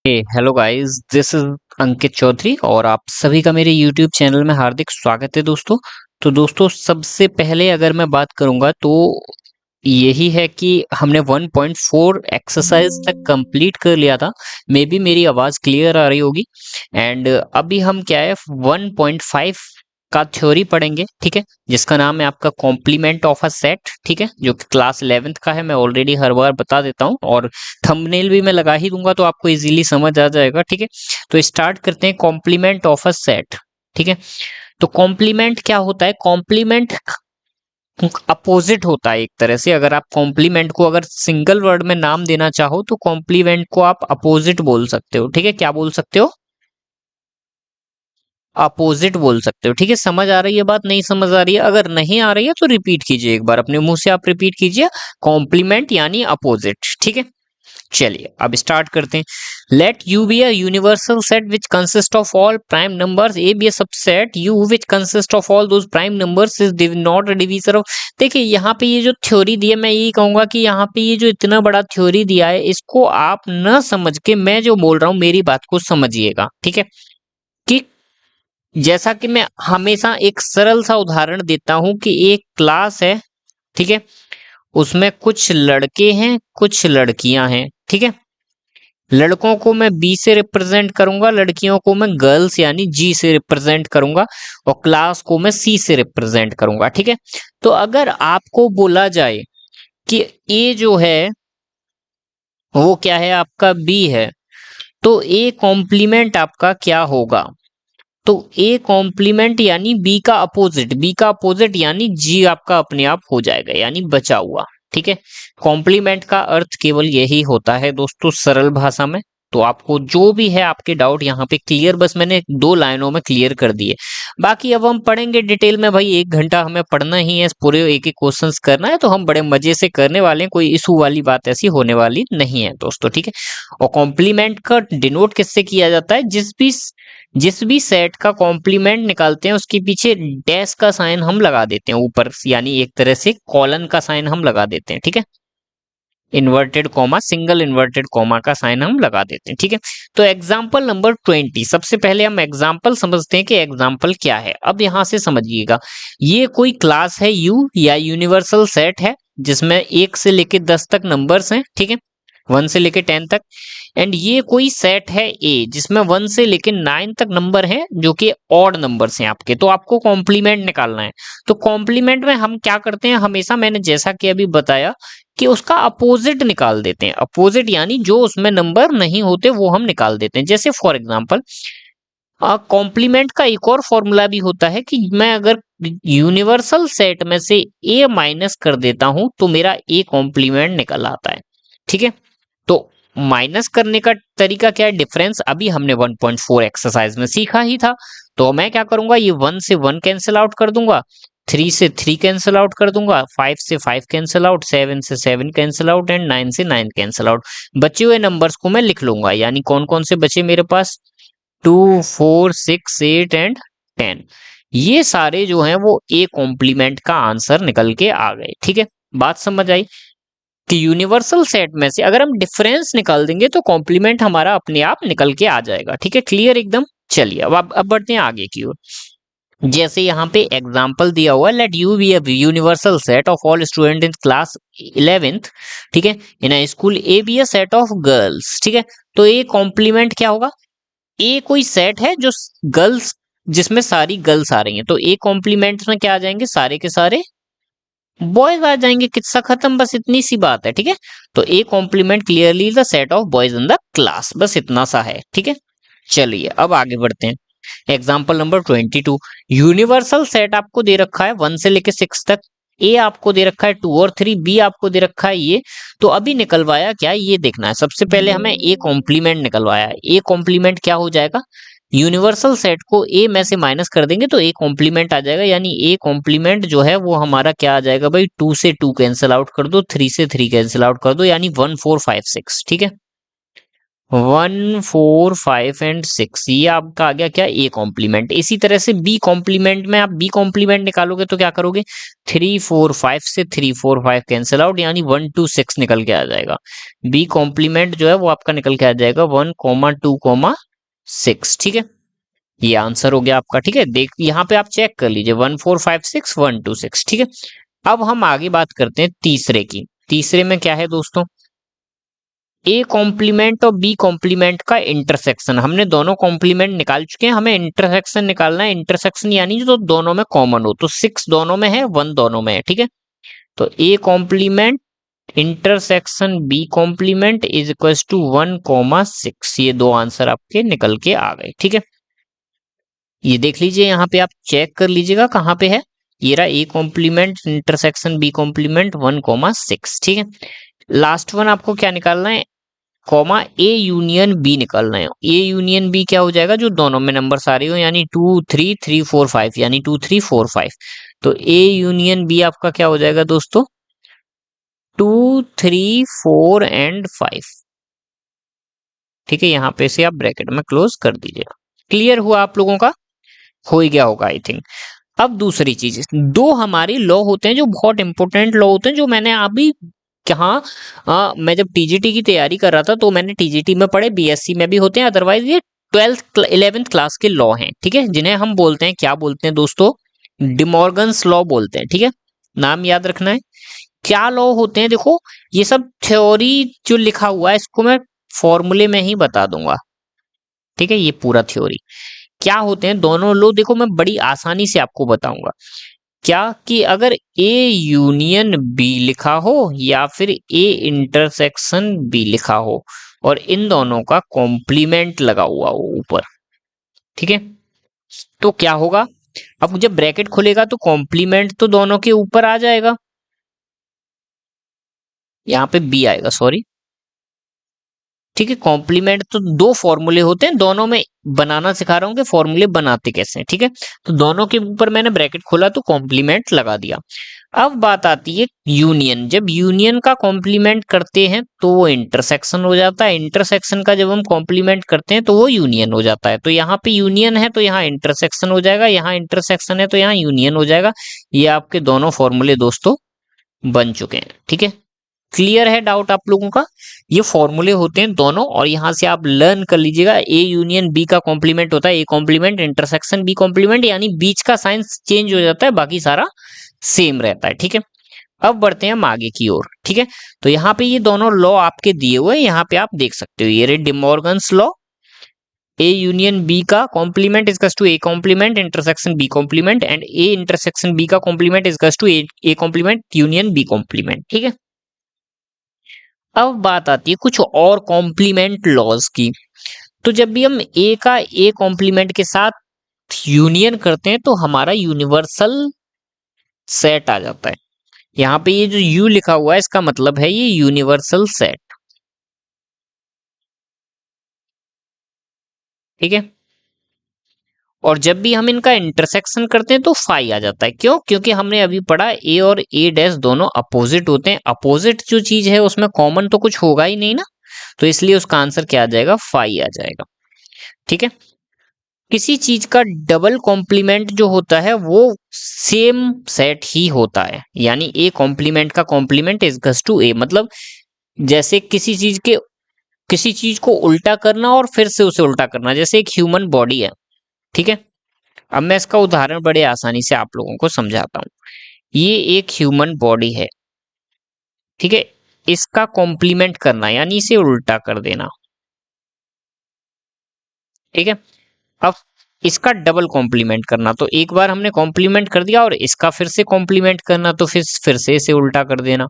Hello guys, this is अंकित चौधरी और आप सभी का मेरे यूट्यूब चैनल में हार्दिक स्वागत है दोस्तों। तो दोस्तों, सबसे पहले अगर मैं बात करूंगा तो यही है कि हमने 1.4 एक्सरसाइज तक कंप्लीट कर लिया था। मे बी मेरी आवाज क्लियर आ रही होगी। एंड अभी हम क्या है 1.5 का थ्योरी पढ़ेंगे, ठीक है, जिसका नाम है आपका कॉम्प्लीमेंट ऑफ अ सेट, ठीक है, जो कि क्लास 11th का है। मैं ऑलरेडी हर बार बता देता हूँ और थंबनेल भी मैं लगा ही दूंगा तो आपको इजीली समझ आ जाएगा, ठीक है। तो स्टार्ट करते हैं कॉम्प्लीमेंट ऑफ अ सेट, ठीक है। तो कॉम्प्लीमेंट क्या होता है? कॉम्प्लीमेंट अपोजिट होता है एक तरह से। अगर आप कॉम्प्लीमेंट को अगर सिंगल वर्ड में नाम देना चाहो तो कॉम्प्लीमेंट को आप अपोजिट बोल सकते हो, ठीक है। क्या बोल सकते हो? अपोजिट बोल सकते हो, ठीक है। समझ आ रही है बात? नहीं समझ आ रही है? अगर नहीं आ रही है तो रिपीट कीजिए, एक बार अपने मुंह से आप रिपीट कीजिए। कॉम्प्लीमेंट यानी अपोजिट, ठीक है। चलिए अब स्टार्ट करते हैं। Late U be a universal set which consist of all prime numbers. A be a subset you which consist of all those prime numbers is not a divisor of. देखिए यहाँ पे ये जो थ्योरी दी है, मैं यही कहूंगा कि यहाँ पे ये जो इतना बड़ा थ्योरी दिया है, इसको आप न समझ के मैं जो बोल रहा हूँ मेरी बात को समझिएगा, ठीक है। कि जैसा कि मैं हमेशा एक सरल सा उदाहरण देता हूं कि एक क्लास है, ठीक है, उसमें कुछ लड़के हैं कुछ लड़कियां हैं, ठीक है। लड़कों को मैं बी से रिप्रेजेंट करूंगा, लड़कियों को मैं गर्ल्स यानी जी से रिप्रेजेंट करूंगा और क्लास को मैं सी से रिप्रेजेंट करूंगा, ठीक है। तो अगर आपको बोला जाए कि ए जो है वो क्या है, आपका बी है, तो ए कॉम्प्लीमेंट आपका क्या होगा? तो ए कॉम्प्लीमेंट यानी बी का अपोजिट, बी का अपोजिट यानी जी आपका अपने आप हो जाएगा, यानी बचा हुआ, ठीक है। कॉम्प्लीमेंट का अर्थ केवल यही होता है दोस्तों, सरल भाषा में। तो आपको जो भी है आपके डाउट यहाँ पे क्लियर, बस मैंने 2 लाइनों में क्लियर कर दिए। बाकी अब हम पढ़ेंगे डिटेल में, भाई 1 घंटा हमें पढ़ना ही है, पूरे एक एक क्वेश्चंस करना है, तो हम बड़े मजे से करने वाले हैं, कोई इशू वाली बात ऐसी होने वाली नहीं है दोस्तों, ठीक है। और कॉम्प्लीमेंट का डिनोट किससे किया जाता है? जिस भी सेट का कॉम्प्लीमेंट निकालते हैं उसके पीछे डैश का साइन हम लगा देते हैं ऊपर, यानी एक तरह से कॉलन का साइन हम लगा देते हैं, ठीक है। Inverted comma, single inverted comma का साइन हम लगा देते हैं, ठीक है। तो एग्जाम्पल नंबर 20, सबसे पहले हम एग्जाम्पल समझते हैं कि एग्जाम्पल क्या है। अब यहां से समझिएगा, ये कोई क्लास है यू या यूनिवर्सल सेट है जिसमें 1 से लेके 10 तक नंबर्स हैं, ठीक है, 1 से लेके 10 तक। एंड ये कोई सेट है ए जिसमें 1 से लेके 9 तक नंबर हैं जो कि ऑड नंबर्स हैं आपके। तो आपको कॉम्प्लीमेंट निकालना है। तो कॉम्प्लीमेंट में हम क्या करते हैं हमेशा, मैंने जैसा कि अभी बताया कि उसका अपोजिट निकाल देते हैं। अपोजिट यानी जो उसमें नंबर नहीं होते वो हम निकाल देते हैं। जैसे फॉर एग्जांपल कॉम्प्लीमेंट का एक और फॉर्मूला भी होता है कि मैं अगर यूनिवर्सल सेट में से ए माइनस कर देता हूं तो मेरा ए कॉम्प्लीमेंट निकल आता है, ठीक है। तो माइनस करने का तरीका क्या है, डिफरेंस अभी हमने 1.4 एक्सरसाइज में सीखा ही था। तो मैं क्या करूंगा, ये 1 से 1 कैंसिल आउट कर दूंगा, 3 से 3 कैंसिल आउट कर दूंगा, 5 से 5 कैंसिल आउट, 7 से 7 कैंसिल आउट एंड 9 से 9 कैंसिल आउट। बचे हुए नंबर्स को मैं लिख लूंगा, यानी कौन कौन से बचे मेरे पास, 2, 4, 6, 8 एंड 10। ये सारे जो हैं वो ए कॉम्प्लीमेंट का आंसर निकल के आ गए, ठीक है। बात समझ आई कि यूनिवर्सल सेट में से अगर हम डिफरेंस निकाल देंगे तो कॉम्प्लीमेंट हमारा अपने आप निकल के आ जाएगा, ठीक है। क्लियर एकदम। चलिए अब बढ़ते हैं आगे की ओर। जैसे यहाँ पे एग्जाम्पल दिया हुआ है, let U be a universal set of all student in class 11th, ठीक है, in a school A be a set of girls, ठीक है। तो ए कॉम्प्लीमेंट क्या होगा? ए कोई सेट है जो गर्ल्स, जिसमें सारी गर्ल्स आ रही हैं, तो ए कॉम्प्लीमेंट में क्या आ जाएंगे, सारे के सारे बॉयज आ जाएंगे। किस्सा खत्म, बस इतनी सी बात है, ठीक है। तो A complement clearly the set of boys in the class, बस इतना सा है, ठीक है। चलिए अब आगे बढ़ते हैं। एग्जाम्पल नंबर 22, यूनिवर्सल सेट आपको दे रखा है 1 से लेके 6 तक, ए आपको दे रखा है 2 और 3, बी आपको दे रखा है ये। तो अभी निकलवाया क्या, ये देखना है। सबसे पहले हमें ए कॉम्प्लीमेंट निकलवाया है। ए कॉम्प्लीमेंट क्या हो जाएगा, यूनिवर्सल सेट को ए में से माइनस कर देंगे तो ए कॉम्प्लीमेंट आ जाएगा, यानी ए कॉम्प्लीमेंट जो है वो हमारा क्या आ जाएगा भाई, 2 से 2 कैंसिल आउट कर दो, 3 से 3 कैंसिल आउट कर दो, यानी 1 4 5 6, ठीक है। 1 4 5 एंड 6, ये आपका आ गया क्या, ए कॉम्प्लीमेंट। इसी तरह से बी कॉम्प्लीमेंट में आप बी कॉम्प्लीमेंट निकालोगे तो क्या करोगे, 3 4 5 से 3 4 5 कैंसिल आउट, यानी 1 2 6 निकल के आ जाएगा। बी कॉम्प्लीमेंट जो है वो आपका निकल के आ जाएगा 1 2 6, ठीक है। ये आंसर हो गया आपका, ठीक है। देख यहाँ पे आप चेक कर लीजिए 1 4 5 6 1 2 6, ठीक है। अब हम आगे बात करते हैं तीसरे की। तीसरे में क्या है दोस्तों, ए कॉम्प्लीमेंट और बी कॉम्प्लीमेंट का इंटरसेक्शन। हमने दोनों कॉम्प्लीमेंट निकाल चुके हैं, हमें इंटरसेक्शन निकालना है। इंटरसेक्शन यानी जो दोनों में कॉमन हो, तो 6 दोनों में है, 1 दोनों में है, ठीक है। तो A complement intersection B complement is equal to 1 6, ये दो आंसर आपके निकल के आ गए, ठीक है। ये देख लीजिए, यहाँ पे आप चेक कर लीजिएगा कहाँ पे है, ये रहा A complement intersection B complement 1 6, ठीक है। लास्ट वन आपको क्या निकालना है, कॉमा ए यूनियन बी निकालना है। ए यूनियन बी क्या हो जाएगा, जो दोनों में नंबर सारे हो, यानी 2 3 3 4 5, यानी 2 3 4 5। तो ए यूनियन बी आपका क्या हो जाएगा दोस्तों, 2 3 4 एंड 5, ठीक है। यहाँ पे से आप ब्रैकेट में क्लोज कर दीजिएगा। क्लियर हुआ आप लोगों का, हो ही गया होगा आई थिंक। अब दूसरी चीज, दो हमारे लॉ होते हैं जो बहुत इंपॉर्टेंट लॉ होते हैं, जो मैंने अभी कहाँ, मैं जब टीजीटी की तैयारी कर रहा था तो मैंने टीजीटी में पढ़े, बीएससी में भी होते हैं, अदरवाइज ये 11th क्लास के लॉ हैं, ठीक है। जिन्हें हम बोलते हैं, क्या बोलते हैं दोस्तों, डिमॉर्गन्स लॉ बोलते हैं, ठीक है। नाम याद रखना है। क्या लॉ होते हैं, देखो ये सब थ्योरी जो लिखा हुआ है इसको मैं फॉर्मूले में ही बता दूंगा, ठीक है। ये पूरा थ्योरी क्या होते हैं दोनों लो, देखो मैं बड़ी आसानी से आपको बताऊंगा। क्या कि अगर ए यूनियन बी लिखा हो या फिर ए इंटरसेक्शन बी लिखा हो और इन दोनों का कॉम्प्लीमेंट लगा हुआ हो ऊपर, ठीक है, तो क्या होगा, अब जब ब्रैकेट खुलेगा तो कॉम्प्लीमेंट तो दोनों के ऊपर आ जाएगा, यहाँ पे बी आएगा, सॉरी, ठीक है। कॉम्प्लीमेंट तो दो फॉर्मूले होते हैं, दोनों में बनाना सिखा रहा हूं कि फॉर्मूले बनाते कैसे हैं, ठीक है। तो दोनों के ऊपर मैंने ब्रैकेट खोला तो कॉम्प्लीमेंट लगा दिया। अब बात आती है यूनियन। जब यूनियन का कॉम्प्लीमेंट करते हैं तो वो इंटरसेक्शन हो जाता है, इंटरसेक्शन का जब हम कॉम्प्लीमेंट करते हैं तो वो यूनियन हो जाता है। तो यहाँ पे यूनियन है तो यहाँ इंटरसेक्शन हो जाएगा, यहाँ इंटरसेक्शन है तो यहाँ यूनियन हो जाएगा। ये आपके दोनों फॉर्मूले दोस्तों बन चुके हैं, ठीक है। क्लियर है डाउट आप लोगों का, ये फॉर्मूले होते हैं दोनों, और यहां से आप लर्न कर लीजिएगा। ए यूनियन बी का कॉम्प्लीमेंट होता है A complement, intersection B complement, यानी बीच का साइंस चेंज हो जाता है, बाकी सारा सेम रहता है, ठीक है। अब बढ़ते हैं हम आगे की ओर, ठीक है। तो यहाँ पे ये दोनों लॉ आपके दिए हुए हैं, यहाँ पे आप देख सकते हो, ये रे De Morgan's law, A union B का complement is to A complement intersection B complement, and A intersection B का complement is to A complement union B complement, ठीक है। अब बात आती है कुछ और कॉम्प्लीमेंट लॉज की। तो जब भी हम ए का ए कॉम्प्लीमेंट के साथ यूनियन करते हैं तो हमारा यूनिवर्सल सेट आ जाता है। यहाँ पे ये जो यू लिखा हुआ है इसका मतलब है ये यूनिवर्सल सेट, ठीक है। और जब भी हम इनका इंटरसेक्शन करते हैं तो फाई आ जाता है। क्यों? क्योंकि हमने अभी पढ़ा ए और ए डैश दोनों अपोजिट होते हैं, अपोजिट जो चीज है उसमें कॉमन तो कुछ होगा ही नहीं ना, तो इसलिए उसका आंसर क्या आ जाएगा, फाई आ जाएगा, ठीक है। किसी चीज का डबल कॉम्प्लीमेंट जो होता है वो सेम सेट ही होता है, यानी ए कॉम्प्लीमेंट का कॉम्प्लीमेंट इज टू ए, मतलब जैसे किसी चीज को उल्टा करना और फिर से उसे उल्टा करना, जैसे एक ह्यूमन बॉडी है, ठीक है। अब मैं इसका उदाहरण बड़े आसानी से आप लोगों को समझाता हूं। ये एक ह्यूमन बॉडी है, ठीक है, इसका कॉम्प्लीमेंट करना यानी इसे उल्टा कर देना, ठीक है। अब इसका डबल कॉम्प्लीमेंट करना, तो एक बार हमने कॉम्प्लीमेंट कर दिया और इसका फिर से कॉम्प्लीमेंट करना, तो फिर से इसे उल्टा कर देना।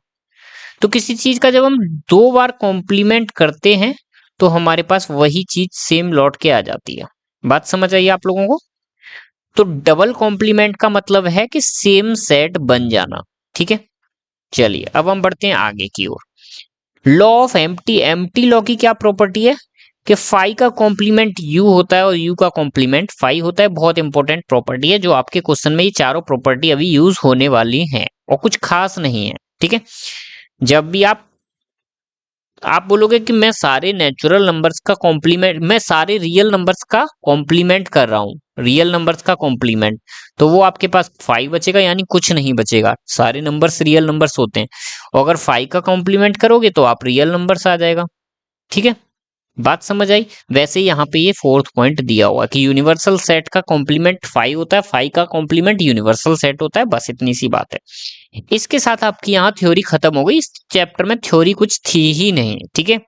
तो किसी चीज का जब हम दो बार कॉम्प्लीमेंट करते हैं तो हमारे पास वही चीज सेम लौट के आ जाती है। बात समझ आई आप लोगों को? तो डबल कॉम्प्लीमेंट का मतलब है कि सेम सेट बन जाना, ठीक है। चलिए अब हम बढ़ते हैं आगे की ओर। Law of empty, empty law की क्या प्रॉपर्टी है कि फाई का कॉम्प्लीमेंट यू होता है और यू का कॉम्प्लीमेंट फाई होता है। बहुत इंपॉर्टेंट प्रॉपर्टी है जो आपके क्वेश्चन में ये चारों प्रॉपर्टी अभी यूज होने वाली हैं और कुछ खास नहीं है, ठीक है। जब भी आप आप बोलोगे कि मैं सारे नेचुरल नंबर्स का कॉम्प्लीमेंट, मैं सारे रियल नंबर्स का कॉम्प्लीमेंट कर रहा हूँ, रियल नंबर्स का कॉम्प्लीमेंट, तो वो आपके पास 5 बचेगा, यानी कुछ नहीं बचेगा, सारे नंबर्स रियल नंबर्स होते हैं। और अगर 5 का कॉम्प्लीमेंट करोगे तो आप रियल नंबर्स आ जाएगा। ठीक है, बात समझ आई। वैसे यहाँ पे ये फोर्थ पॉइंट दिया हुआ कि यूनिवर्सल सेट का कॉम्प्लीमेंट 5 होता है, 5 का कॉम्प्लीमेंट यूनिवर्सल सेट होता है, बस इतनी सी बात है। इसके साथ आपकी यहाँ थ्योरी खत्म हो गई, इस चैप्टर में थ्योरी कुछ थी ही नहीं। ठीक है,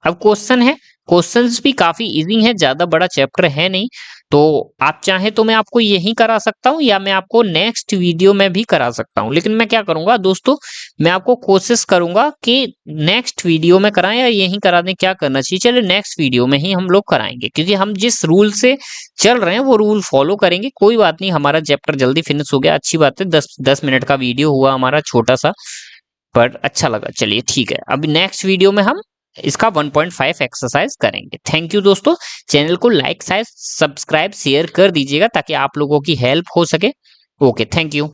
अब क्वेश्चन है, क्वेश्चंस भी काफी इजी हैं, ज्यादा बड़ा चैप्टर है नहीं, तो आप चाहें तो मैं आपको यही करा सकता हूँ, या मैं आपको नेक्स्ट वीडियो में भी करा सकता हूँ, लेकिन मैं क्या करूंगा दोस्तों, मैं आपको कोशिश करूंगा कि नेक्स्ट वीडियो में कराएं या यहीं करा दें, क्या करना चाहिए, चलिए नेक्स्ट वीडियो में ही हम लोग कराएंगे, क्योंकि हम जिस रूल से चल रहे हैं वो रूल फॉलो करेंगे। कोई बात नहीं, हमारा चैप्टर जल्दी फिनिश हो गया, अच्छी बात है, 10 मिनट का वीडियो हुआ हमारा छोटा सा, पर अच्छा लगा। चलिए ठीक है, अभी नेक्स्ट वीडियो में हम इसका 1.5 एक्सरसाइज करेंगे। थैंक यू दोस्तों, चैनल को लाइक, सब्सक्राइब, शेयर कर दीजिएगा ताकि आप लोगों की हेल्प हो सके। Okay, thank you.